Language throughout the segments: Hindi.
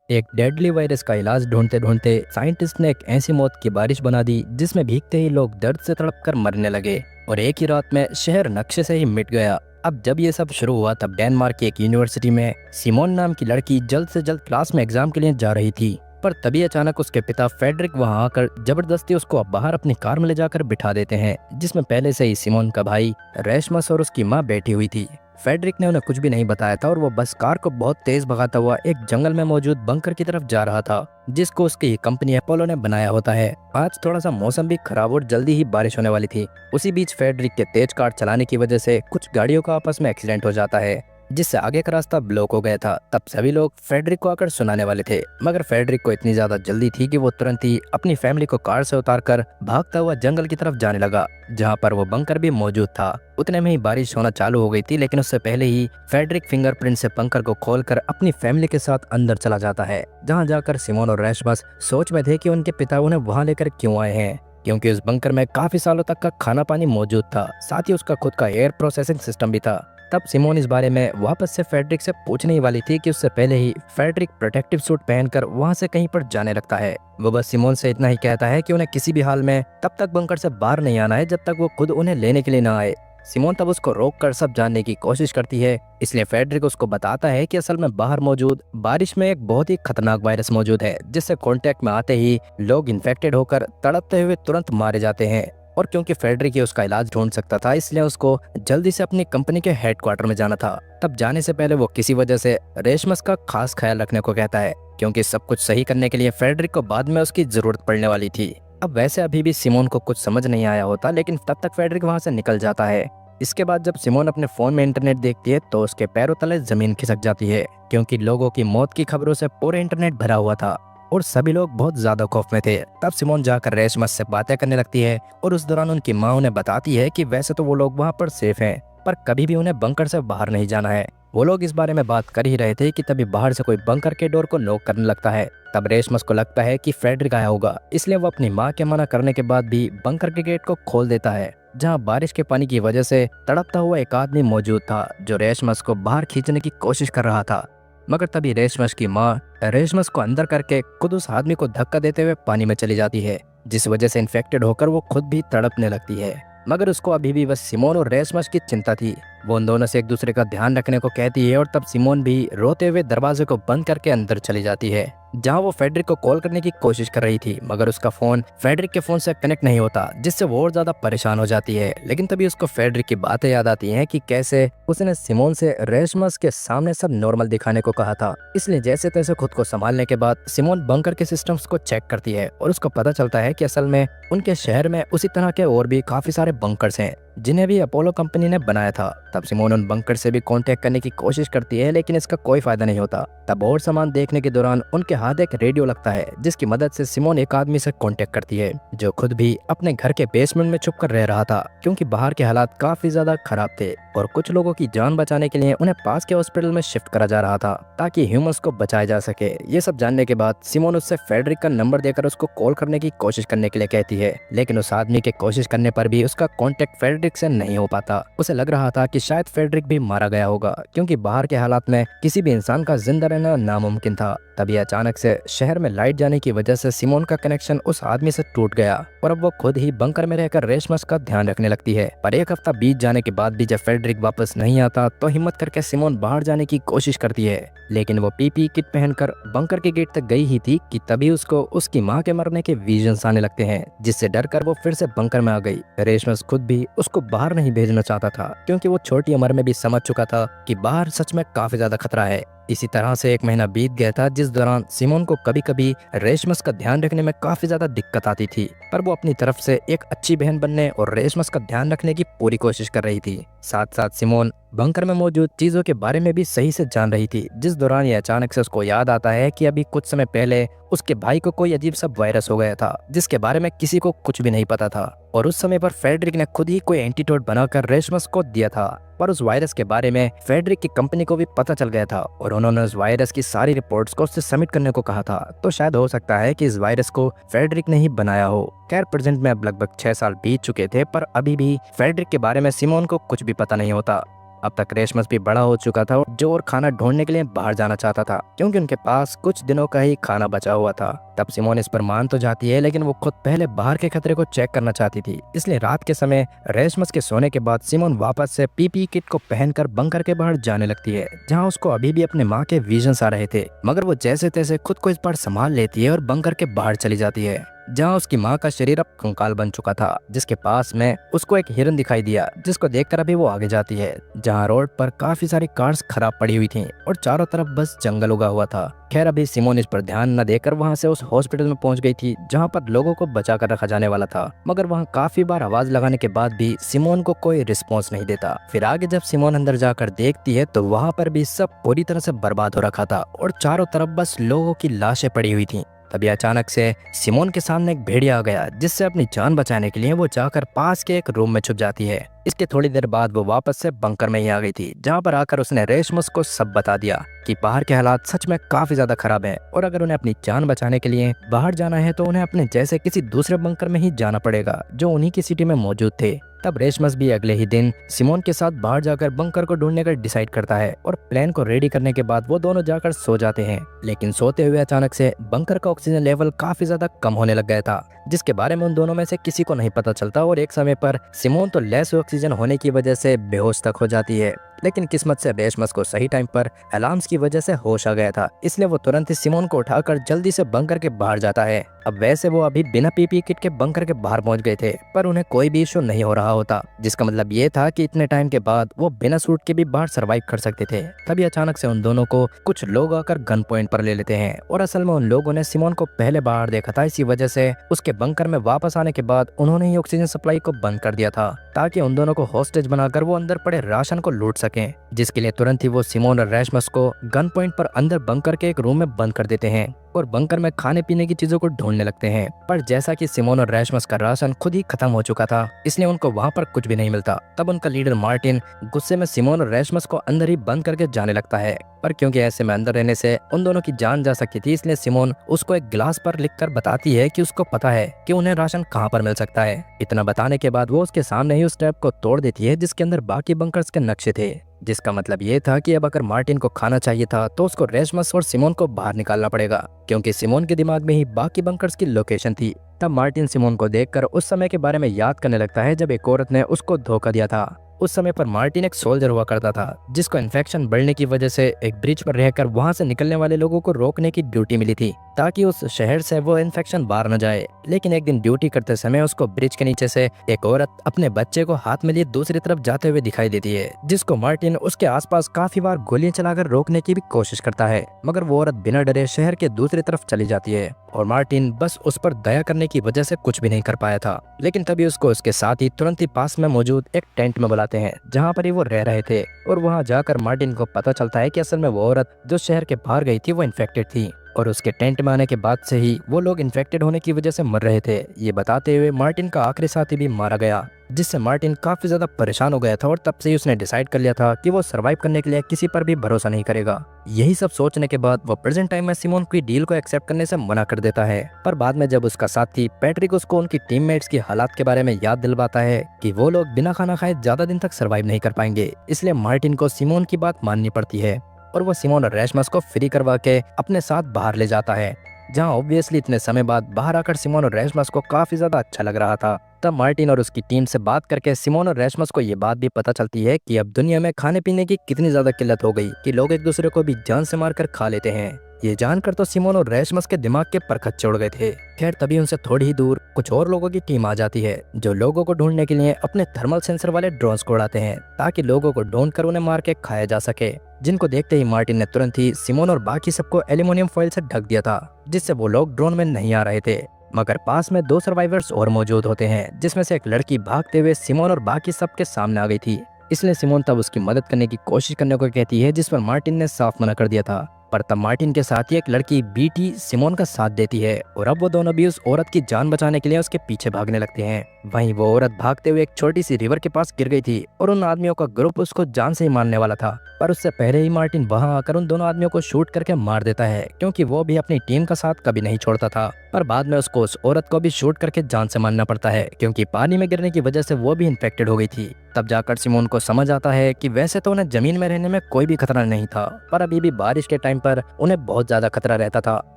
एक डेडली वायरस का इलाज ढूंढते ढूंढते साइंटिस्ट ने एक ऐसी मौत की बारिश बना दी जिसमें भीगते ही लोग दर्द से तड़प कर मरने लगे और एक ही रात में शहर नक्शे से ही मिट गया। अब जब ये सब शुरू हुआ तब डेनमार्क की एक यूनिवर्सिटी में सिमोन नाम की लड़की जल्द से जल्द क्लास में एग्जाम के लिए जा रही थी। पर तभी अचानक उसके पिता फेडरिक वहां आकर जबरदस्ती उसको अब बाहर अपनी कार में ले जाकर बिठा देते हैं, जिसमें पहले से ही सिमोन का भाई रेशमस और उसकी माँ बैठी हुई थी। फेडरिक ने उन्हें कुछ भी नहीं बताया था और वो बस कार को बहुत तेज भगाता हुआ एक जंगल में मौजूद बंकर की तरफ जा रहा था, जिसको उसकी कंपनी अपोलो ने बनाया होता है। आज थोड़ा सा मौसम भी खराब और जल्दी ही बारिश होने वाली थी। उसी बीच फेडरिक के तेज कार चलाने की वजह से कुछ गाड़ियों का आपस में एक्सीडेंट हो जाता है, जिससे आगे का रास्ता ब्लॉक हो गया था। तब सभी लोग फेडरिक को आकर सुनाने वाले थे, मगर फेडरिक को इतनी ज्यादा जल्दी थी कि वो तुरंत ही अपनी फैमिली को कार से उतारकर भागता हुआ जंगल की तरफ जाने लगा, जहां पर वो बंकर भी मौजूद था। उतने में ही बारिश होना चालू हो गई थी, लेकिन उससे पहले ही फेडरिक फिंगरप्रिंट से बंकर को खोलकर अपनी फैमिली के साथ अंदर चला जाता है, जहां जाकर सिमोन और रेशमस सोच में थे कि उनके पिता उन्हें वहां लेकर क्यों आए हैं, क्योंकि उस बंकर में काफी सालों तक का खाना पानी मौजूद था, साथ ही उसका खुद का एयर प्रोसेसिंग सिस्टम भी था। तब सिमोन इस बारे में वापस से फेडरिक से पूछने ही वाली थी कि उससे पहले ही फेडरिक प्रोटेक्टिव सूट पहनकर वहां से कहीं पर जाने लगता है। वो बस सिमोन से इतना ही कहता है कि उन्हें किसी भी हाल में तब तक बंकर से बाहर नहीं आना है जब तक वो खुद उन्हें लेने के लिए ना आए। सिमोन तब उसको रोककर सब जानने की कोशिश करती है, इसलिए फेडरिक उसको बताता है कि असल में बाहर मौजूद बारिश में एक बहुत ही खतरनाक वायरस मौजूद है, जिससे कांटेक्ट में आते ही लोग इन्फेक्टेड होकर तड़पते हुए तुरंत मारे जाते हैं। और क्योंकि फेडरिक ही उसका इलाज ढूंढ सकता था, इसलिए उसको जल्दी से अपनी कंपनी के हेडक्वार्टर में जाना था। तब जाने से पहले वो किसी वजह से रेशमस का खास ख्याल रखने को कहता है, क्योंकि सब कुछ सही करने के लिए फेडरिक को बाद में उसकी जरूरत पड़ने वाली थी। अब वैसे अभी भी सिमोन को कुछ समझ नहीं आया होता, लेकिन तब तक फेडरिक वहां से निकल जाता है। इसके बाद जब सिमोन अपने फोन में इंटरनेट देखती है तो उसके पैरों तले जमीन खिसक जाती है, क्योंकि लोगों की मौत की खबरों से पूरे इंटरनेट भरा हुआ था और सभी लोग बहुत ज्यादा खौफ में थे। तब सिमोन जाकर रेशमस से बातें करने लगती है और उस दौरान उनकी माँ उन्हें बताती है कि वैसे तो वो लोग वहाँ पर सेफ हैं, पर कभी भी उन्हें बंकर से बाहर नहीं जाना है। वो लोग इस बारे में बात कर ही रहे थे कि तभी बाहर से कोई बंकर के डोर को नॉक करने लगता है। तब रेशमस को लगता है कि फेडरिक आया होगा, इसलिए वो अपनी माँ के मना करने के बाद भी बंकर के गेट को खोल देता है, जहाँ बारिश के पानी की वजह से तड़पता हुआ एक आदमी मौजूद था जो रेशमस को बाहर खींचने की कोशिश कर रहा था। मगर तभी रेशमस की माँ रेशमस को अंदर करके खुद उस आदमी को धक्का देते हुए पानी में चली जाती है, जिस वजह से इन्फेक्टेड होकर वो खुद भी तड़पने लगती है। मगर उसको अभी भी बस सिमोन और रेशमस की चिंता थी। वो उन दोनों से एक दूसरे का ध्यान रखने को कहती है और तब सिमोन भी रोते हुए दरवाजे को बंद करके अंदर चली जाती है, जहां वो फेडरिक को कॉल करने की कोशिश कर रही थी, मगर उसका फोन फेडरिक के फोन से कनेक्ट नहीं होता, जिससे वो और ज्यादा परेशान हो जाती है। लेकिन तभी उसको फेडरिक की बातें याद आती हैं कि कैसे उसने सिमोन से रेशमस के सामने सब नॉर्मल दिखाने को कहा था। इसलिए जैसे तैसे खुद को संभालने के बाद सिमोन बंकर के सिस्टम्स को चेक करती है और उसको पता चलता है कि असल में उनके शहर में उसी तरह के और भी काफी सारे बंकर्स हैं, जिन्हें भी अपोलो कंपनी ने बनाया था। तब सिमोन उन बंकर से भी कांटेक्ट करने की कोशिश करती है, लेकिन इसका कोई फायदा नहीं होता। तब और सामान देखने के दौरान उनके हाथ एक रेडियो लगता है, जिसकी मदद से सिमोन एक आदमी से कांटेक्ट करती है जो खुद भी अपने घर के बेसमेंट में छुप कर रह रहा था, क्योंकि बाहर के हालात काफी ज्यादा खराब थे और कुछ लोगों की जान बचाने के लिए उन्हें पास के हॉस्पिटल में शिफ्ट करा जा रहा था ताकि ह्यूमंस को बचाया जा सके। ये सब जानने के बाद सिमोन उससे फेडरिक का नंबर देकर उसको कॉल करने की कोशिश करने के लिए कहती है, लेकिन उस आदमी के कोशिश करने पर भी उसका कांटेक्ट फेडरिक से नहीं हो पाता। उसे लग रहा था कि शायद फेडरिक भी मारा गया होगा, क्योंकि बाहर के हालात में किसी भी इंसान का जिंदा रहना नामुमकिन था। तभी अचानक से शहर में लाइट जाने की वजह से सिमोन का कनेक्शन उस आदमी से टूट गया और अब वो खुद ही बंकर में रहकर रेशमस का ध्यान रखने लगती है। पर एक हफ्ता बीत जाने के बाद भी जब फेडरिक वापस नहीं आता तो हिम्मत करके सिमोन बाहर जाने की कोशिश करती है, लेकिन वो पीपी किट पहनकर बंकर के गेट तक गई ही थी कि तभी उसको उसकी माँ के मरने के विजन्स आने लगते हैं, जिससे डरकर वो फिर से बंकर में आ गई। रेशमस खुद भी उसको बाहर नहीं भेजना चाहता था, क्योंकि वो छोटी उम्र में भी समझ चुका था कि बाहर सच में काफी ज्यादा खतरा है। इसी तरह से एक महीना बीत गया था, जिस दौरान सिमोन को कभी कभी रेशमस का ध्यान रखने में काफी ज्यादा दिक्कत आती थी, पर वो अपनी तरफ से एक अच्छी बहन बनने और रेशमस का ध्यान रखने की पूरी कोशिश कर रही थी। साथ साथ सिमोन बंकर में मौजूद चीजों के बारे में भी सही से जान रही थी, जिस दौरान ये अचानक से उसको याद आता है कि अभी कुछ समय पहले उसके भाई को कोई अजीब सा वायरस हो गया था, जिसके बारे में किसी को कुछ भी नहीं पता था, और उस समय पर फेडरिक ने खुद ही कोई एंटीडोट बनाकर रेशमस को दिया था। पर उस वायरस के बारे में फेडरिक की कंपनी को भी पता चल गया था और उन्होंने उस वायरस की सारी रिपोर्ट्स को उससे सबमिट करने को कहा था। तो शायद हो सकता है कि इस वायरस को फेडरिक ने ही बनाया हो। खैर प्रेजेंट में अब लगभग 6 साल बीत चुके थे, पर अभी भी फेडरिक के बारे में सिमोन को कुछ भी पता नहीं होता। अब तक रेशमस भी बड़ा हो चुका था और जो और खाना ढूंढने के लिए बाहर जाना चाहता था, क्योंकि उनके पास कुछ दिनों का ही खाना बचा हुआ था। तब सिमोन इस पर मान तो जाती है, लेकिन वो खुद पहले बाहर के खतरे को चेक करना चाहती थी। इसलिए रात के समय रेशमस के सोने के बाद सिमोन वापस से पीपी किट को पहनकर बंकर के बाहर जाने लगती है, जहाँ उसको अभी भी अपने माँ के विजन्स आ रहे थे। मगर वो जैसे तैसे खुद को इस बार संभाल लेती है और बंकर के बाहर चली जाती है, जहाँ उसकी माँ का शरीर अब कंकाल बन चुका था, जिसके पास में उसको एक हिरन दिखाई दिया, जिसको देखकर अभी वो आगे जाती है, जहाँ रोड पर काफी सारी कार्स खराब पड़ी हुई थीं और चारों तरफ बस जंगल उगा हुआ था। खैर अभी सिमोन इस पर ध्यान न देकर वहाँ से उस हॉस्पिटल में पहुँच गई थी, जहाँ पर लोगों को बचा कर रखा जाने वाला था। मगर वहाँ काफी बार आवाज लगाने के बाद भी सिमोन को कोई रिस्पॉन्स नहीं देता। फिर आगे जब सिमोन अंदर जाकर देखती है तो वहाँ पर भी सब पूरी तरह से बर्बाद हो रखा था और चारों तरफ बस लोगों की लाशें पड़ी हुई थी। तभी अचानक से सिमोन के सामने एक भेड़िया आ गया, जिससे अपनी जान बचाने के लिए वो जाकर पास के एक रूम में छुप जाती है। इसके थोड़ी देर बाद वो वापस से बंकर में ही आ गई थी, जहाँ पर आकर उसने रेशमस को सब बता दिया कि बाहर के हालात सच में काफी ज्यादा खराब है और अगर उन्हें अपनी जान बचाने के लिए बाहर जाना है तो उन्हें अपने जैसे किसी दूसरे बंकर में ही जाना पड़ेगा, जो उन्हीं की सिटी में मौजूद थे। तब रेशमस भी अगले ही दिन सिमोन के साथ बाहर जाकर बंकर को ढूंढने का डिसाइड करता है और प्लान को रेडी करने के बाद वो दोनों जाकर सो जाते हैं। लेकिन सोते हुए अचानक से बंकर का ऑक्सीजन लेवल काफी ज्यादा कम होने लग गया था, जिसके बारे में उन दोनों में से किसी को नहीं पता चलता और एक समय पर सिमोन तो लेस ऑक्सीजन होने की वजह से बेहोश तक हो जाती है। लेकिन किस्मत से रेशमस को सही टाइम पर अलार्म्स की वजह से होश आ गया था, इसलिए वो तुरंत ही सिमोन को उठाकर जल्दी से बंकर के बाहर जाता है। अब वैसे वो अभी बिना पीपी किट के बंकर के बाहर पहुंच गए थे, पर उन्हें कोई भी इशू नहीं हो रहा होता, जिसका मतलब ये था कि इतने टाइम के बाद वो बिना सूट के भी बाहर सरवाइव कर सकते थे। तभी अचानक से उन दोनों को कुछ लोग आकर गन पॉइंट पर ले लेते हैं और असल में उन लोगों ने सिमोन को पहले बाहर देखा था, इसी वजह से उसके बंकर में वापस आने के बाद उन्होंने ही ऑक्सीजन सप्लाई को बंद कर दिया था, ताकि उन दोनों को हॉस्टेज बनाकर वो अंदर पड़े राशन को लूट सकें। जिसके लिए तुरंत ही वो सिमोन और रेशमस को गन पॉइंट पर अंदर बंकर के एक रूम में बंद कर देते हैं और बंकर में खाने पीने की चीजों को ढूंढने लगते हैं। पर जैसा कि सिमोन और रेशमस का राशन खुद ही खत्म हो चुका था, इसलिए उनको वहाँ पर कुछ भी नहीं मिलता। तब उनका लीडर मार्टिन गुस्से में सिमोन और रेशमस को अंदर ही बंद करके जाने लगता है, पर क्योंकि ऐसे में अंदर रहने से उन दोनों की जान जा सकती थी, इसलिए सिमोन उसको एक गिलास पर लिखकर बताती है कि उसको पता है कि उन्हें राशन कहाँ पर मिल सकता है। इतना बताने के बाद वो उसके सामने ही उस टैब को तोड़ देती है जिसके अंदर बाकी बंकर्स के नक्शे थे, जिसका मतलब ये था कि अब अगर मार्टिन को खाना चाहिए था तो उसको रेशमस और सिमोन को बाहर निकालना पड़ेगा, क्योंकि सिमोन के दिमाग में ही बाकी बंकर्स की लोकेशन थी। तब मार्टिन सिमोन को देखकर उस समय के बारे में याद करने लगता है जब एक औरत ने उसको धोखा दिया था। उस समय पर मार्टिन एक सोल्जर हुआ करता था, जिसको इन्फेक्शन बढ़ने की वजह से एक ब्रिज पर रहकर वहां से निकलने वाले लोगों को रोकने की ड्यूटी मिली थी, ताकि उस शहर से वो इन्फेक्शन बाहर न जाए। लेकिन एक दिन ड्यूटी करते समय उसको ब्रिज के नीचे से एक औरत अपने बच्चे को हाथ में लिए दूसरी तरफ जाते हुए दिखाई देती है, जिसको मार्टिन उसके आसपास काफी बार गोलियां चलाकर रोकने की भी कोशिश करता है, मगर वो औरत बिना डरे शहर के दूसरी तरफ चली जाती है और मार्टिन बस उस पर दया करने की वजह से कुछ भी नहीं कर पाया था। लेकिन तभी उसको उसके साथ ही तुरंत ही पास में मौजूद एक टेंट में बुलाते हैं, जहाँ पर ही वो रह रहे थे, और वहाँ जाकर मार्टिन को पता चलता है कि असल में वो औरत जो शहर के बाहर गई थी वो इन्फेक्टेड थी और उसके टेंट में आने के बाद से ही वो लोग इन्फेक्टेड होने की वजह से मर रहे थे। ये बताते हुए मार्टिन का आखिरी साथी भी मारा गया, जिससे मार्टिन काफी ज्यादा परेशान हो गया था और तब से ही उसने डिसाइड कर लिया था कि वो सरवाइव करने के लिए किसी पर भी भरोसा नहीं करेगा। यही सब सोचने के बाद वो प्रेजेंट टाइम में सिमोन की डील को एक्सेप्ट करने से मना कर देता है, पर बाद में जब उसका साथी पैट्रिक उसको उनकी टीममेट्स की हालात के बारे में याद दिलवाता है कि वो लोग बिना खाना खाए ज्यादा दिन तक सरवाइव नहीं कर पाएंगे, इसलिए मार्टिन को सिमोन की बात माननी पड़ती है और वो सिमोन और रेशमस को फ्री करवा के अपने साथ बाहर ले जाता है, जहाँ ऑब्वियसली इतने समय बाद बाहर आकर सिमोन और रेशमस को काफी ज्यादा अच्छा लग रहा था। तब मार्टिन और उसकी टीम से बात करके सिमोन और रेशमस को ये बात भी पता चलती है कि अब दुनिया में खाने पीने की कितनी ज्यादा किल्लत हो गई कि लोग एक दूसरे को भी जान से मारकर खा लेते हैं। ये जानकर तो सिमोन और रेशमस के दिमाग के परखच्चे उड़ गए थे। खैर तभी उनसे थोड़ी ही दूर कुछ और लोगों की टीम आ जाती है, जो लोगों को ढूंढने के लिए अपने थर्मल सेंसर वाले ड्रोन्स को उड़ाते हैं, ताकि लोगों को ढूंढकर उन्हें मार के खाया जा सके। जिनको देखते ही मार्टिन ने तुरंत ही सिमोन और बाकी सबको एल्यूमिनियम फॉइल से ढक दिया था, जिससे वो लोग ड्रोन में नहीं आ रहे थे। मगर पास में 2 सर्वाइवर्स और मौजूद होते हैं, जिसमें से एक लड़की भागते हुए सिमोन और बाकी सबके सामने आ गई थी, इसलिए सिमोन तब उसकी मदद करने की कोशिश करने को कहती है, जिस पर मार्टिन ने साफ मना कर दिया था। पर तब मार्टिन के साथ ही एक लड़की बीटी सिमोन का साथ देती है और अब वो दोनों भी उस औरत की जान बचाने के लिए उसके पीछे भागने लगते हैं। वहीं वो औरत भागते हुए एक छोटी सी रिवर के पास गिर गई थी और उन आदमियों का ग्रुप उसको जान से ही मारने वाला था, पर उससे पहले ही मार्टिन वहां आकर उन दोनों आदमियों को शूट करके मार देता है, क्योंकि वो भी अपनी टीम का साथ कभी नहीं छोड़ता था। पर बाद में उसको उस औरत को भी शूट करके जान से मारना पड़ता है, क्योंकि पानी में गिरने की वजह से वो भी इन्फेक्टेड हो गई थी। तब जाकर सिमोन को समझ आता है कि वैसे तो उन्हें जमीन में रहने में कोई भी खतरा नहीं था, पर अभी भी बारिश के टाइम पर उन्हें बहुत ज्यादा खतरा रहता था,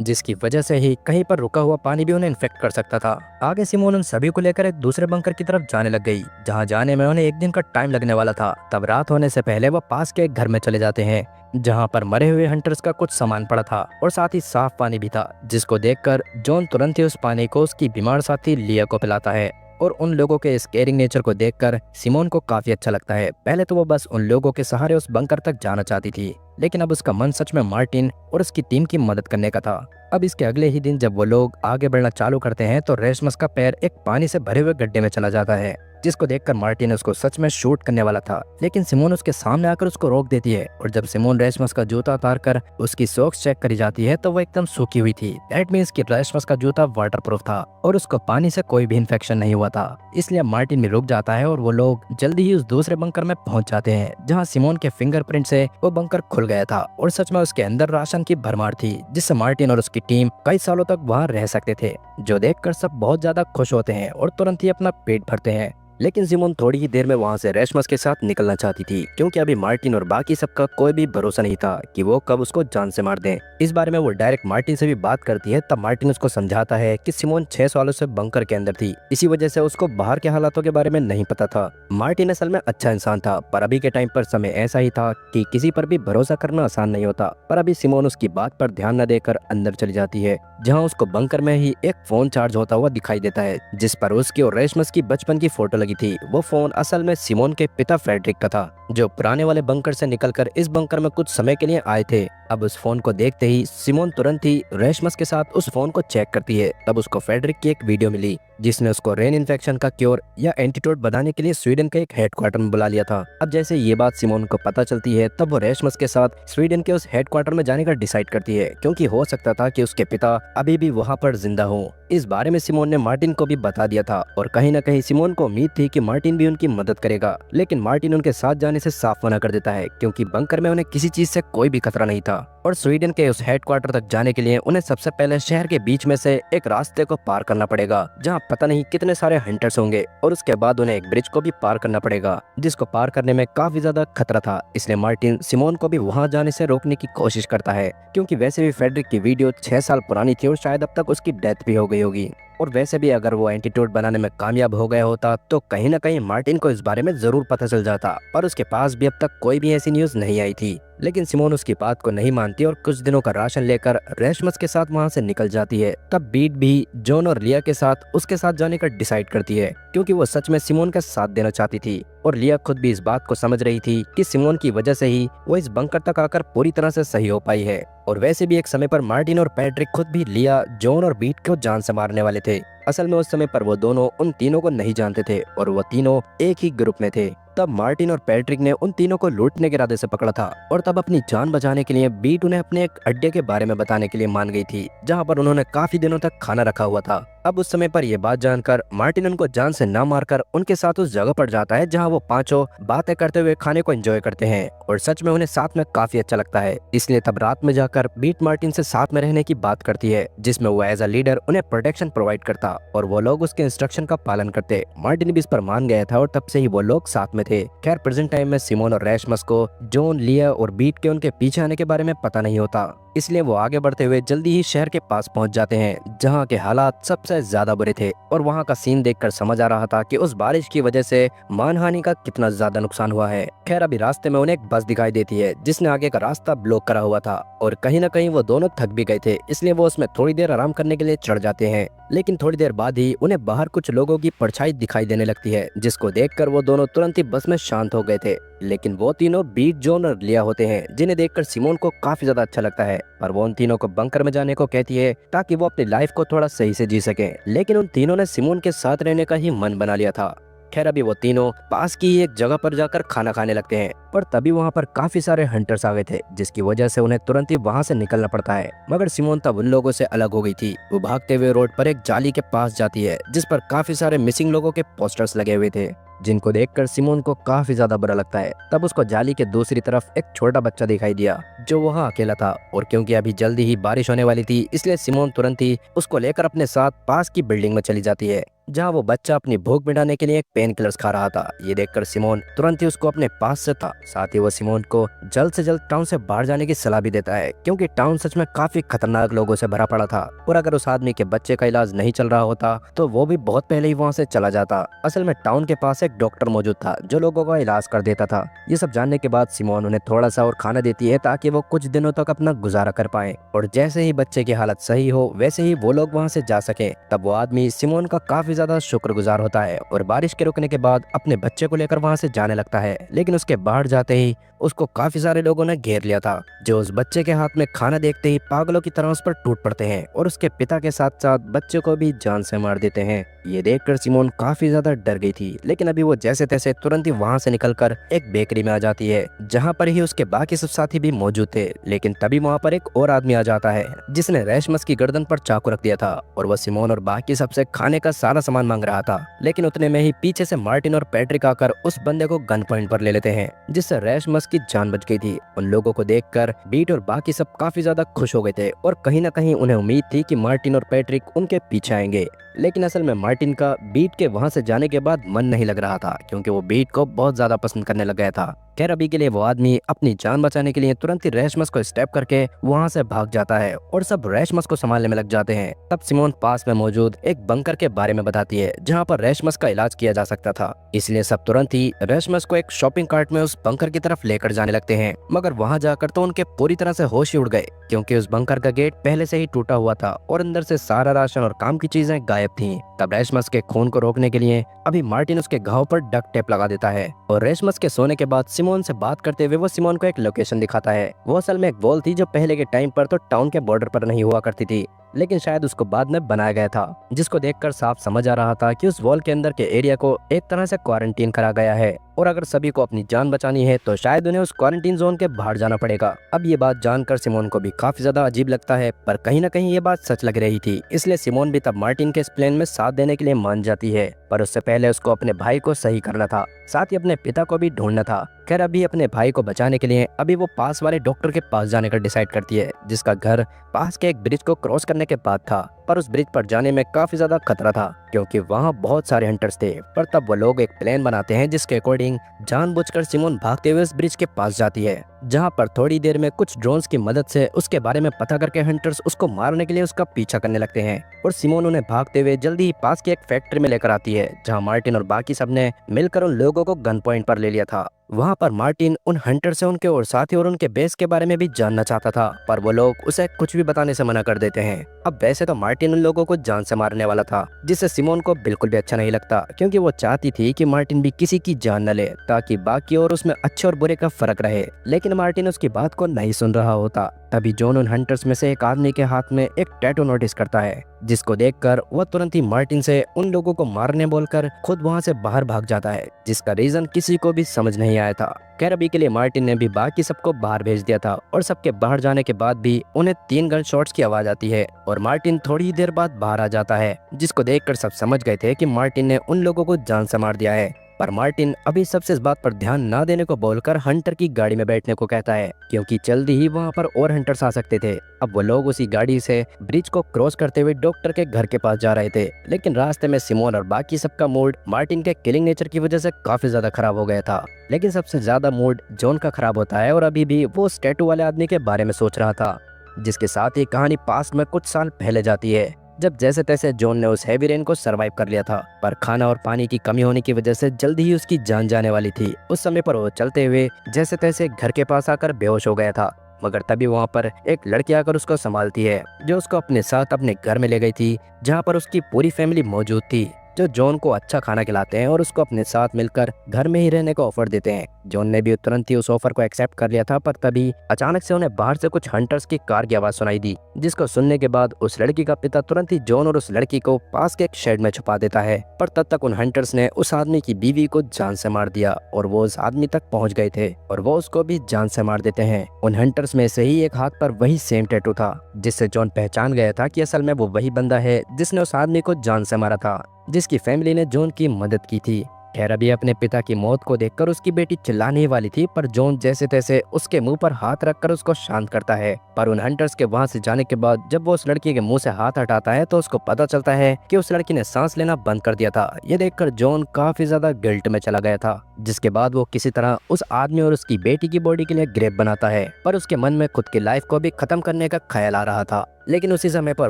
जिसकी वजह से ही कहीं पर रुका हुआ पानी भी उन्हें इन्फेक्ट कर सकता था। आगे सिमोन उन सभी को लेकर एक दूसरे बंकर की तरफ जाने लग गई, जहाँ जाने में उन्हें 1 दिन का टाइम लगने वाला था। तब रात होने से पहले वो पास के एक घर में चले जाते हैं, जहाँ पर मरे हुए हंटर्स का कुछ सामान पड़ा था और साथ ही साफ पानी भी था, जिसको देखकर जॉन तुरंत ही उस पानी को उसकी बीमार साथी लिया को पिलाता है। और उन लोगों के इस केयरिंग नेचर को देखकर सिमोन को काफी अच्छा लगता है। पहले तो वो बस उन लोगों के सहारे उस बंकर तक जाना चाहती थी, लेकिन अब उसका मन सच में मार्टिन और उसकी टीम की मदद करने का था। अब इसके अगले ही दिन जब वो लोग आगे बढ़ना चालू करते हैं तो रेशमस का पैर एक पानी से भरे हुए गड्ढे में चला जाता है, जिसको देखकर मार्टिन उसको सच में शूट करने वाला था, लेकिन सिमोन उसके सामने आकर उसको रोक देती है। और जब सिमोन रेशमस का जूता उतार कर उसकी सॉक्स चेक करी जाती है तो वो एकदम सूखी हुई थी। दैट मींस कि रेशमस का जूता वाटरप्रूफ था और उसको पानी से कोई भी इन्फेक्शन नहीं हुआ था। इसलिए मार्टिन भी रुक जाता है और वो लोग जल्दी ही उस दूसरे बंकर में पहुंच जाते हैं, जहाँ सिमोन के फिंगरप्रिंट से वो बंकर खुल गया था और सच में उसके अंदर राशन की भरमार थी, जिससे मार्टिन और उसकी टीम कई सालों तक वहाँ रह सकते थे, जो देखकर सब बहुत ज्यादा खुश होते हैं और तुरंत ही अपना पेट भरते हैं। लेकिन सिमोन थोड़ी ही देर में वहाँ से रेशमस के साथ निकलना चाहती थी, क्योंकि अभी मार्टिन और बाकी सबका कोई भी भरोसा नहीं था कि वो कब उसको जान से मार दें। इस बारे में वो डायरेक्ट मार्टिन से भी बात करती है। तब मार्टिन उसको समझाता है कि सिमोन 6 सालों से बंकर के अंदर थी, इसी वजह से उसको बाहर के हालातों के बारे में नहीं पता था। मार्टिन असल में अच्छा इंसान था, पर अभी के टाइम पर समय ऐसा ही था कि किसी पर भी भरोसा करना आसान नहीं होता। पर अभी सिमोन उसकी बात पर ध्यान न देकर अंदर चली जाती है, जहाँ उसको बंकर में ही एक फोन चार्ज होता हुआ दिखाई देता है, जिस पर उसकी और रेशमस की बचपन की फोटो लगी थी। वो फोन असल में सिमोन के पिता फ्रेडरिक का था, जो पुराने वाले बंकर से निकलकर इस बंकर में कुछ समय के लिए आए थे। अब उस फोन को देखते ही सिमोन तुरंत ही रेशमस के साथ उस फोन को चेक करती है। तब उसको फ्रेडरिक की एक वीडियो मिली, जिसने उसको रेन इन्फेक्शन का क्योर या एंटीडोट बनाने के लिए स्वीडन के एक हेडक्वार्टर में बुला लिया था। अब जैसे ये बात सिमोन को पता चलती है, तब वो रेशमस के साथ स्वीडन के उस हेडक्वार्टर में जाने का डिसाइड करती है, क्योंकि हो सकता था कि उसके पिता अभी भी वहाँ पर जिंदा हो। इस बारे में सिमोन ने मार्टिन को भी बता दिया था और कहीं न कहीं सिमोन को उम्मीद थी कि मार्टिन भी उनकी मदद करेगा, लेकिन मार्टिन उनके साथ जाने से साफ मना कर देता है, क्योंकि बंकर में उन्हें किसी चीज से कोई भी खतरा नहीं था। और स्वीडन के उस हेडक्वार्टर तक जाने के लिए उन्हें सबसे पहले शहर के बीच में से एक रास्ते को पार करना पड़ेगा, जहाँ पता नहीं कितने सारे हंटर्स होंगे, और उसके बाद उन्हें एक ब्रिज को भी पार करना पड़ेगा, जिसको पार करने में काफी ज्यादा खतरा था। इसलिए मार्टिन सिमोन को भी वहाँ जाने से रोकने की कोशिश करता है, क्योंकि वैसे भी फ्रेडरिक की वीडियो 6 साल पुरानी थी और शायद अब तक उसकी डेथ भी हो गई होगी। और वैसे भी अगर वो एंटीडोट बनाने में कामयाब हो गया होता तो कहीं न कहीं मार्टिन को इस बारे में जरूर पता चल जाता, पर उसके पास भी अब तक कोई भी ऐसी न्यूज नहीं आई थी। लेकिन सिमोन उसकी बात को नहीं मानती और कुछ दिनों का राशन लेकर रेशमस के साथ वहाँ से निकल जाती है। तब बीट भी जॉन और लिया के साथ उसके साथ जाने का डिसाइड करती है, क्योंकि वो सच में सिमोन का साथ देना चाहती थी। और लिया खुद भी इस बात को समझ रही थी कि सिमोन की वजह से ही वो इस बंकर तक आकर पूरी तरह से सही हो पाई है। और वैसे भी एक समय पर मार्टिन और पैट्रिक खुद भी लिया, जॉन और बीट को जान से मारने वाले थे। असल में उस समय पर वो दोनों उन तीनों को नहीं जानते थे और वो तीनों एक ही ग्रुप में थे। तब मार्टिन और पैट्रिक ने उन तीनों को लूटने के इरादे से पकड़ा था, और तब अपनी जान बचाने के लिए बीट उन्हें अपने एक अड्डे के बारे में बताने के लिए मान गई थी, जहां पर उन्होंने काफी दिनों तक खाना रखा हुआ था। अब उस समय पर यह बात जानकर मार्टिन उनको जान से न मारकर उनके साथ उस जगह पर जाता है, जहां वो पांचों बातें करते हुए खाने को एंजॉय करते हैं, और सच में उन्हें साथ में काफी अच्छा लगता है। इसलिए तब रात में जाकर बीट मार्टिन से साथ में रहने की बात करती है, जिसमें वो एज अ लीडर उन्हें प्रोटेक्शन प्रोवाइड करता और वो लोग उसके इंस्ट्रक्शन का पालन करते। मार्टिन भी इस पर मान गया था और तब से ही वो लोग साथ में थे। खैर प्रेजेंट टाइम में सिमोन और रेशमस को जॉन, लिया और बीट के उनके पीछे आने के बारे में पता नहीं होता, इसलिए वो आगे बढ़ते हुए जल्दी ही शहर के पास पहुंच जाते हैं, जहां के हालात सबसे ज्यादा बुरे थे। और वहां का सीन देखकर समझ आ रहा था कि उस बारिश की वजह से मानहानि का कितना ज्यादा नुकसान हुआ है। खैर अभी रास्ते में उन्हें एक बस दिखाई देती है, जिसने आगे का रास्ता ब्लॉक करा हुआ था, और कहीं न कहीं वो दोनों थक भी गए थे, इसलिए वो उसमें थोड़ी देर आराम करने के लिए चढ़ जाते हैं। लेकिन थोड़ी देर बाद ही उन्हें बाहर कुछ लोगों की परछाई दिखाई देने लगती है, जिसको देखकर वो दोनों तुरंत ही बस में शांत हो गए थे। लेकिन वो तीनों बीट, जॉन और लिया होते हैं, जिन्हें देखकर सिमोन को काफी ज्यादा अच्छा लगता है, पर वो उन तीनों को बंकर में जाने को कहती है ताकि वो अपनी लाइफ को थोड़ा सही से जी सके। लेकिन उन तीनों ने सिमोन के साथ रहने का ही मन बना लिया था। खैर अभी वो तीनों पास की ही एक जगह पर जाकर खाना खाने लगते हैं, पर तभी वहाँ पर काफी सारे हंटर्स आ गए थे, जिसकी वजह से उन्हें तुरंत ही वहाँ से निकलना पड़ता है। मगर सिमोन तब उन लोगों से अलग हो गई थी। वो भागते हुए रोड पर एक जाली के पास जाती है, जिस पर काफी सारे मिसिंग लोगों के पोस्टर्स लगे हुए थे। जिनको देखकर सिमोन को काफी ज्यादा बुरा लगता है। तब उसको जाली के दूसरी तरफ एक छोटा बच्चा दिखाई दिया जो वहाँ अकेला था, और क्योंकि अभी जल्दी ही बारिश होने वाली थी इसलिए सिमोन तुरंत ही उसको लेकर अपने साथ पास की बिल्डिंग में चली जाती है, जहाँ वो बच्चा अपनी भूख मिटाने के लिए एक पेन किलर्स खा रहा था। ये देखकर सिमोन तुरंत ही उसको अपने पास से था। साथ ही वो सिमोन को जल्द से जल्द टाउन से बाहर जाने की सलाह भी देता है, क्योंकि टाउन सच में काफी खतरनाक लोगों से भरा पड़ा था, और अगर उस आदमी के बच्चे का इलाज नहीं चल रहा होता तो वो भी बहुत पहले ही वहाँ से चला जाता। असल में टाउन के पास एक डॉक्टर मौजूद था जो लोगों का इलाज कर देता था। ये सब जानने के बाद सिमोन उन्हें थोड़ा सा और खाना देती है ताकि वो कुछ दिनों तक अपना गुजारा कर पाए, और जैसे ही बच्चे की हालत सही हो वैसे ही वो लोग वहाँ से जा सके। तब वो आदमी सिमोन का काफी ज्यादा शुक्रगुजार होता है और बारिश के रुकने के बाद अपने बच्चे को लेकर वहाँ से जाने लगता है। लेकिन उसके बाहर जाते ही उसको काफी सारे लोगों ने घेर लिया था, जो उस बच्चे के हाथ में खाना देखते ही पागलों की तरह उस पर टूट पड़ते हैं और उसके पिता के साथ साथ बच्चे को भी जान से मार देते हैं। ये देखकर सिमोन काफी ज्यादा डर गई थी, लेकिन अभी वो जैसे तैसे तुरंत ही वहाँ से निकलकर एक बेकरी में आ जाती है, जहाँ पर ही उसके बाकी सब साथी भी मौजूद थे। लेकिन तभी वहाँ पर एक और आदमी आ जाता है जिसने रेशमस की गर्दन पर चाकू रख दिया था, और वह सिमोन और बाकी सबसे खाने का सारा सामान मांग रहा था। लेकिन उतने में ही पीछे से मार्टिन और पैट्रिक आकर उस बंदे को गन पॉइंट पर ले लेते हैं, जिससे रेशमस की जान बच गई थी। उन लोगों को देखकर बीट और बाकी सब काफी ज्यादा खुश हो गए थे, और कहीं ना कहीं उन्हें उम्मीद थी कि मार्टिन और पैट्रिक उनके पीछे आएंगे। लेकिन असल में मार्टिन का बीट के वहां से जाने के बाद मन नहीं लग रहा था, क्योंकि वो बीट को बहुत ज्यादा पसंद करने लग गया था। खैर अभी के लिए वो आदमी अपनी जान बचाने के लिए तुरंत ही रेशमस को स्टेप करके वहां से भाग जाता है, और सब रेशमस को संभालने में लग जाते हैं। तब सिमोन पास में मौजूद एक बंकर के बारे में बताती है जहां पर रेशमस का इलाज किया जा सकता था, इसलिए सब तुरंत ही रेशमस को एक शॉपिंग कार्ट में उस बंकर की तरफ लेकर जाने लगते हैं। मगर वहां जाकर तो उनके पूरी तरह से होश ही उड़ गए, क्योंकि उस बंकर का गेट पहले से ही टूटा हुआ था और अंदर से सारा राशन और काम की चीजें गायब थी। तब रेशमस के खून को रोकने के लिए अभी मार्टिन उसके घाव पर डक्ट टेप लगा देता है, और रेशमस के सोने के बाद सिमोन से बात करते हुए वो सिमोन को एक लोकेशन दिखाता है। वो असल में एक वॉल थी जो पहले के टाइम पर तो टाउन के बॉर्डर पर नहीं हुआ करती थी, लेकिन शायद उसको बाद में बनाया गया था, जिसको देखकर साफ समझ आ रहा था कि उस वॉल के अंदर के एरिया को एक तरह से क्वारंटीन करा गया है, और अगर सभी को अपनी जान बचानी है तो शायद उन्हें उस क्वारंटीन जोन के बाहर जाना पड़ेगा। अब ये बात जानकर सिमोन को भी काफी ज्यादा अजीब लगता है, पर कहीं ना कहीं ये बात सच लग रही थी, इसलिए सिमोन भी तब मार्टिन के इस प्लान में साथ देने के लिए मान जाती है। पर उससे पहले उसको अपने भाई को सही करना था, साथ ही अपने पिता को भी ढूंढना था। खैर अभी अपने भाई को बचाने के लिए अभी वो पास वाले डॉक्टर के पास जाने का डिसाइड करती है, जिसका घर पास के एक ब्रिज को क्रॉस करने के बाद था। पर उस ब्रिज पर जाने में काफी ज्यादा खतरा था, क्योंकि वहाँ बहुत सारे हंटर्स थे। पर तब वो लोग एक प्लान बनाते हैं जिसके अकॉर्डिंग जानबूझकर सिमोन भागते हुए उस ब्रिज के पास जाती है, जहाँ पर थोड़ी देर में कुछ ड्रोन्स की मदद से उसके बारे में पता करके हंटर्स उसको मारने के लिए उसका पीछा करने लगते हैं, और सिमोन उन्हें भागते हुए जल्दी ही पास की एक फैक्ट्री में लेकर आती है, जहाँ मार्टिन और बाकी सब ने मिलकर उन लोगों को गन पॉइंट पर ले लिया था। वहाँ पर मार्टिन उन हंटर से उनके और साथी और उनके बेस के बारे में भी जानना चाहता था, पर वो लोग उसे कुछ भी बताने से मना कर देते हैं। अब वैसे तो मार्टिन उन लोगों को जान से मारने वाला था, जिससे सिमोन को बिल्कुल भी अच्छा नहीं लगता, क्योंकि वो चाहती थी कि मार्टिन भी किसी की जान न ले, ताकि बाकी और उसमें अच्छे और बुरे का फर्क रहे। लेकिन मार्टिन उसकी बात को नहीं सुन रहा होता। तभी जॉन उन हंटर्स में से एक आदमी के हाथ में एक टैटू नोटिस करता है, जिसको देखकर वह तुरंत ही मार्टिन से उन लोगों को मारने बोलकर खुद वहां से बाहर भाग जाता है, जिसका रीजन किसी को भी समझ नहीं आया था। खैर अभी के लिए मार्टिन ने भी बाकी सबको बाहर भेज दिया था, और सबके बाहर जाने के बाद भी उन्हें 3 गन शॉट्स की आवाज आती है, और मार्टिन थोड़ी ही देर बाद बाहर आ जाता है, जिसको देखकर सब समझ गए थे कि मार्टिन ने उन लोगों को जान से मार दिया है। पर मार्टिन अभी सबसे इस बात पर ध्यान ना देने को बोलकर हंटर की गाड़ी में बैठने को कहता है, क्योंकि जल्दी ही वहाँ पर और हंटर्स आ सकते थे। अब वो लोग उसी गाड़ी से ब्रिज को क्रॉस करते हुए डॉक्टर के घर के पास जा रहे थे, लेकिन रास्ते में सिमोन और बाकी सबका मूड मार्टिन के किलिंग नेचर की वजह से काफी ज्यादा खराब हो गया था। लेकिन सबसे ज्यादा मूड जॉन का खराब होता है, और अभी भी वो टैटू वाले आदमी के बारे में सोच रहा था, जिसके साथ ही कहानी पास्ट में कुछ साल पहले जाती है, जब जैसे तैसे जॉन ने उस हैवी रेन को सरवाइव कर लिया था, पर खाना और पानी की कमी होने की वजह से जल्दी ही उसकी जान जाने वाली थी। उस समय पर वो चलते हुए जैसे तैसे घर के पास आकर बेहोश हो गया था, मगर तभी वहाँ पर एक लड़की आकर उसको संभालती है, जो उसको अपने साथ अपने घर में ले गई थी, जहाँ पर उसकी पूरी फैमिली मौजूद थी, जो जॉन को अच्छा खाना खिलाते हैं और उसको अपने साथ मिलकर घर में ही रहने का ऑफर देते हैं। जॉन ने भी तुरंत ही उस ऑफर को एक्सेप्ट कर लिया था, पर तभी अचानक से उन्हें बाहर से कुछ हंटर्स की कार की आवाज सुनाई दी, जिसको सुनने के बाद उस लड़की का पिता तुरंत ही जॉन और उस लड़की को पास के एक शेड में छुपा देता है। पर तब तक उन हंटर्स ने उस आदमी की बीवी को जान से मार दिया, और वो उस आदमी तक पहुंच गए थे, और वो उसको भी जान से मार देते हैं। उन हंटर्स में से ही एक हाथ पर वही सेम टैटू था, जिससे जॉन पहचान गया था कि असल में वो वही बंदा है जिसने उस आदमी को जान से मारा था, जिसकी फैमिली ने जॉन की मदद की थी। खैर अभी अपने पिता की मौत को देखकर उसकी बेटी चिल्लाने ही वाली थी, पर जॉन जैसे तैसे उसके मुंह पर हाथ रखकर उसको शांत करता है। पर उन हंटर्स के वहां से जाने के बाद जब वो उस लड़की के मुंह से हाथ हटाता है तो उसको पता चलता है कि उस लड़की ने सांस लेना बंद कर दिया था। ये देखकर जॉन काफी ज्यादा गिल्ट में चला गया था, जिसके बाद वो किसी तरह उस आदमी और उसकी बेटी की बॉडी के लिए ग्रेप बनाता है, पर उसके मन में खुद की लाइफ को भी खत्म करने का ख्याल आ रहा था। लेकिन उसी समय पर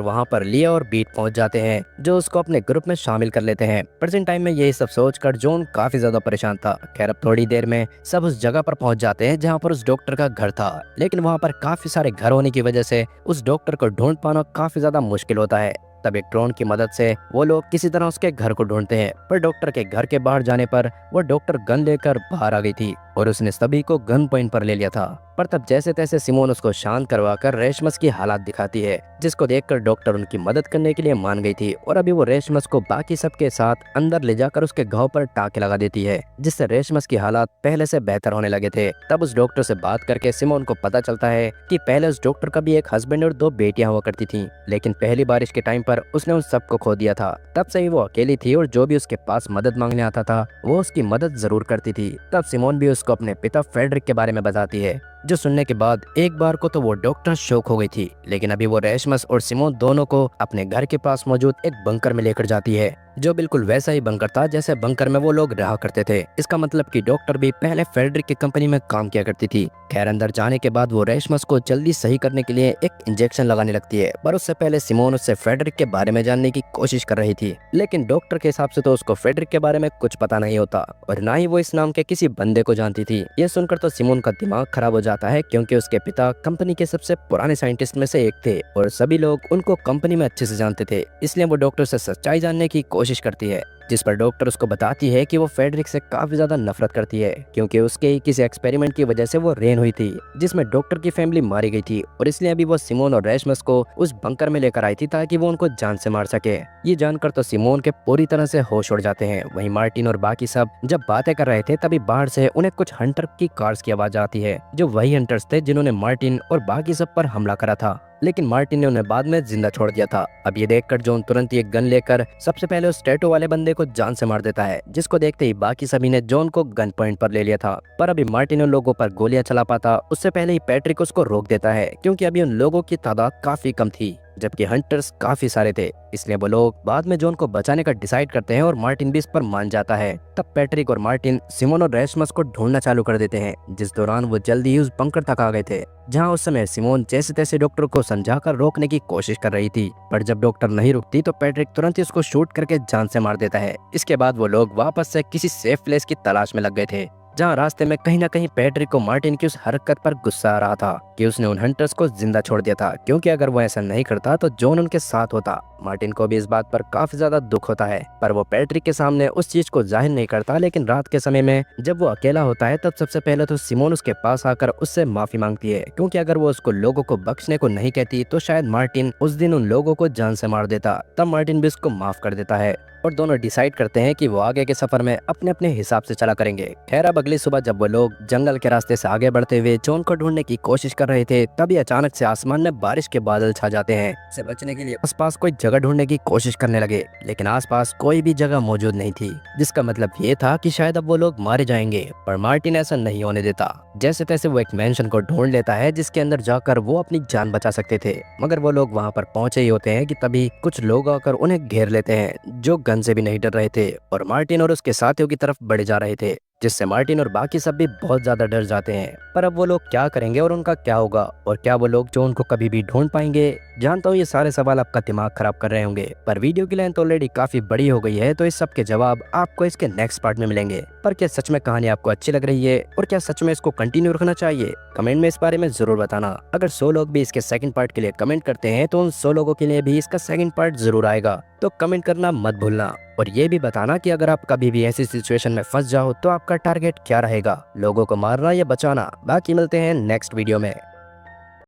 वहाँ पर लिया और बीट पहुंच जाते हैं, जो उसको अपने ग्रुप में शामिल कर लेते हैं। प्रेजेंट टाइम में यही सब सोचकर जॉन काफी ज्यादा परेशान था। खैर अब थोड़ी देर में सब उस जगह पर पहुंच जाते हैं जहाँ पर उस डॉक्टर का घर था, लेकिन वहाँ पर काफी सारे घर होने की वजह से उस डॉक्टर को ढूंढ पाना काफी ज्यादा मुश्किल होता है। तब एक ड्रोन की मदद से वो लोग किसी तरह उसके घर को ढूंढते हैं, पर डॉक्टर के घर के बाहर जाने पर वो डॉक्टर गन लेकर बाहर आ गई थी और उसने सभी को गन पॉइंट पर ले लिया था। पर तब जैसे तैसे सिमोन उसको शांत करवाकर रेशमस की हालात दिखाती है, जिसको देखकर डॉक्टर उनकी मदद करने के लिए मान गई थी और अभी वो रेशमस को बाकी सबके साथ अंदर ले जाकर उसके घाव पर टाँके लगा देती है, जिससे रेशमस की हालात पहले से बेहतर होने लगे थे। तब उस डॉक्टर से बात करके सिमोन को पता चलता है कि पहले उस डॉक्टर का भी एक हस्बैंड और 2 बेटियां हुआ करती थी, लेकिन पहली बारिश के टाइम पर उसने उन सबको खो दिया था। तब से ही वो अकेली थी और जो भी उसके पास मदद मांगने आता था वो उसकी मदद जरूर करती थी। तब सिमोन भी उसको अपने पिता फ्रेडरिक के बारे में बताती है, जो सुनने के बाद एक बार को तो वो डॉक्टर शॉक हो गई थी, लेकिन अभी वो रेशमस और सिमोन दोनों को अपने घर के पास मौजूद एक बंकर में लेकर जाती है, जो बिल्कुल वैसा ही बंकर था जैसे बंकर में वो लोग रहा करते थे। इसका मतलब कि डॉक्टर भी पहले फ्रेडरिक की कंपनी में काम किया करती थी। खैर अंदर जाने के बाद वो रेशमस को जल्दी सही करने के लिए एक इंजेक्शन लगाने लगती है, पर उससे पहले सिमोन उससे फ्रेडरिक के बारे में जानने की कोशिश कर रही थी, लेकिन डॉक्टर के हिसाब से तो उसको फ्रेडरिक के बारे में कुछ पता नहीं होता और ना ही वो इस नाम के किसी बंदे को जानती थी। ये सुनकर तो सिमोन का दिमाग खराब हो जाता है, क्योंकि उसके पिता कंपनी के सबसे पुराने साइंटिस्ट में से एक थे और सभी लोग उनको कंपनी में अच्छे से जानते थे। इसलिए वो डॉक्टर से सच्चाई जानने की कोशिश करती है, जिस पर डॉक्टर उसको बताती है कि वो फ्रेडरिक से काफी ज्यादा नफरत करती है, क्योंकि उसके ही किसी एक्सपेरिमेंट की वजह से वो रेन हुई थी जिसमें डॉक्टर की फैमिली मारी गई थी, और इसलिए अभी वो सिमोन और रेशमस को उस बंकर में लेकर आई थी ताकि वो उनको जान से मार सके। ये जानकर तो सिमोन के पूरी तरह से होश उड़ जाते हैं। वहीं मार्टिन और बाकी सब जब बातें कर रहे थे तभी बाहर से उन्हें कुछ हंटर की कार्स की आवाज आती है, जो वही हंटर्स थे जिन्होंने मार्टिन और बाकी सब पर हमला करा था, लेकिन मार्टिन ने उन्हें बाद में जिंदा छोड़ दिया था। अब ये देखकर जॉन तुरंत ही एक गन लेकर सबसे पहले उस टैटू वाले बंदे को जान से मार देता है, जिसको देखते ही बाकी सभी ने जॉन को गन पॉइंट पर ले लिया था। पर अभी मार्टिन उन लोगों पर गोलियां चला पाता उससे पहले ही पैट्रिक उसको रोक देता है, क्योंकि अभी उन लोगों की तादाद काफी कम थी जबकि हंटर्स काफी सारे थे। इसलिए वो लोग बाद में जॉन को बचाने का डिसाइड करते हैं और मार्टिन भी इस पर मान जाता है। तब पैट्रिक और मार्टिन सिमोन और रेशमस को ढूंढना चालू कर देते हैं, जिस दौरान वो जल्दी ही उस बंकर तक आ गए थे, जहां उस समय सिमोन जैसे तैसे डॉक्टर को समझाकर रोकने की कोशिश कर रही थी। पर जब डॉक्टर नहीं रुकती तो पैट्रिक तुरंत ही उसको शूट करके जान से मार देता है। इसके बाद वो लोग वापस से किसी सेफ प्लेस की तलाश में लग गए थे, जहाँ रास्ते में कहीं ना कहीं पैट्रिक को मार्टिन की उस हरकत पर गुस्सा आ रहा था कि उसने उन हंटर्स को जिंदा छोड़ दिया था, क्योंकि अगर वो ऐसा नहीं करता तो जॉन उनके साथ होता। मार्टिन को भी इस बात पर काफी ज्यादा दुख होता है, पर वो पैट्रिक के सामने उस चीज को जाहिर नहीं करता। लेकिन रात के समय में जब वो अकेला होता है तब सबसे पहले तो सिमोन उसके पास आकर उससे माफी मांगती है, क्योंकि अगर वो उसको लोगों को बख्शने को नहीं कहती तो शायद मार्टिन उस दिन उन लोगों को जान से मार देता। तब मार्टिन भी उसको माफ कर देता है और दोनों डिसाइड करते हैं कि वो आगे के सफर में अपने अपने हिसाब से चला करेंगे। खैर अब अगली सुबह जब वो लोग जंगल के रास्ते से आगे बढ़ते हुए जॉन को ढूंढने की कोशिश कर रहे थे, तभी अचानक से आसमान में बारिश के बादल छा जाते हैं। से बचने के लिए आसपास कोई जगह ढूंढने की कोशिश करने लगे, लेकिन आसपास कोई भी जगह मौजूद नहीं थी, जिसका मतलब ये था कि शायद अब वो लोग मारे जाएंगे। पर मार्टिन ऐसा नहीं होने देता। जैसे तैसे वो एक मैंशन को ढूंढ लेता है जिसके अंदर जाकर वो अपनी जान बचा सकते थे, मगर वो लोग वहाँ पर पहुंचे ही होते हैं कि तभी कुछ लोग आकर उन्हें घेर लेते हैं, जो गन से भी नहीं डर रहे थे और मार्टिन और उसके साथियों की तरफ बढ़े जा रहे थे, जिससे मार्टिन और बाकी सब भी बहुत ज्यादा डर जाते हैं। पर अब वो लोग क्या करेंगे और उनका क्या होगा, और क्या वो लोग जॉन को कभी भी ढूंढ पाएंगे? जानता हूँ ये सारे सवाल आपका दिमाग खराब कर रहे होंगे, पर वीडियो की लेंथ ऑलरेडी काफी बड़ी हो गई है, तो इस सब के जवाब आपको इसके नेक्स्ट पार्ट में मिलेंगे। पर क्या सच में कहानी आपको अच्छी लग रही है और क्या सच में इसको कंटिन्यू रखना चाहिए? कमेंट में इस बारे में जरूर बताना। अगर 100 लोग भी इसके सेकंड पार्ट के लिए कमेंट करते हैं तो उन 100 लोगों के लिए भी इसका सेकंड पार्ट जरूर आएगा, तो कमेंट करना मत भूलना। और ये भी बताना कि अगर आप कभी भी ऐसी सिचुएशन में फंस जाओ तो आपका टारगेट क्या रहेगा, लोगों को मारना या बचाना। बाकी मिलते हैं नेक्स्ट वीडियो में।